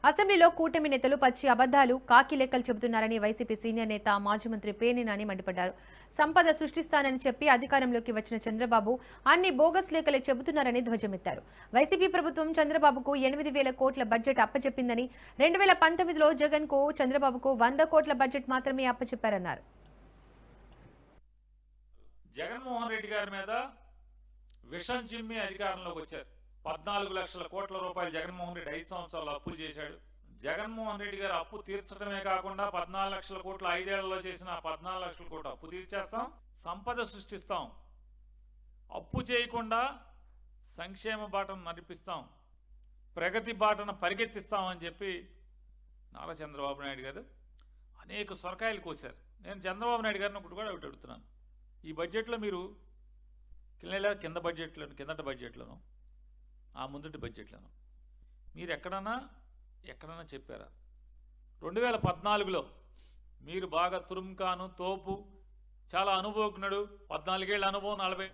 అసెంబ్లీలో కూటమి నేతలు పచ్చి అబద్దాలు కాకి లెక్కలు చెబుతున్నారని వైసీపీ సీనియర్ నేత మాజీ మంత్రి పేర్ని నాని మండిపడ్డారు. సంపద సృష్టిస్తానని చెప్పి అధికారంలోకి వచ్చిన చంద్రబాబు అన్ని బోగస్ లెక్కలే చెబుతున్నారని ధ్వజమెత్తారు. వైసీపీ ప్రభుత్వం చంద్రబాబుకు 8,000 కోట్ల బడ్జెట్ అప్పచెప్పిందని, 2019లో జగన్ కు చంద్రబాబుకు 100 కోట్ల బడ్జెట్ మాత్రమే అప్పచెప్పారన్నారు. జగన్మోహన్ రెడ్డి గారి మీద విషం చిమ్మి అధికారంలోకి వచ్చారు. 14 లక్షల కోట్ల రూపాయలు జగన్మోహన్ రెడ్డి 5 సంవత్సరాలు అప్పులు చేశాడు. జగన్మోహన్ రెడ్డి గారు అప్పు తీర్చడమే కాకుండా 14 లక్షల కోట్లు 5 ఏళ్లలో చేసిన 14 లక్షల కోట్లు అప్పు తీర్చేస్తాం, సంపద సృష్టిస్తాం, అప్పు చేయకుండా సంక్షేమ బాటను నడిపిస్తాం, ప్రగతి బాటను పరిగెత్తిస్తామని చెప్పి నారా చంద్రబాబు నాయుడు గారు అనేక సొరకాయలు కోశారు. నేను చంద్రబాబు నాయుడు గారిని ఒకటి కూడా ఒకటి అడుగుతున్నాను. ఈ బడ్జెట్లో మీరు కింద కిందటి బడ్జెట్లను ఆ ముందటి బడ్జెట్లను మీరు ఎక్కడన్నా చెప్పారా? 2014లో మీరు బాగా తురుంకాను తోపు చాలా అనుభవజ్ఞుడు, 14 ఏళ్ళ అనుభవం, 40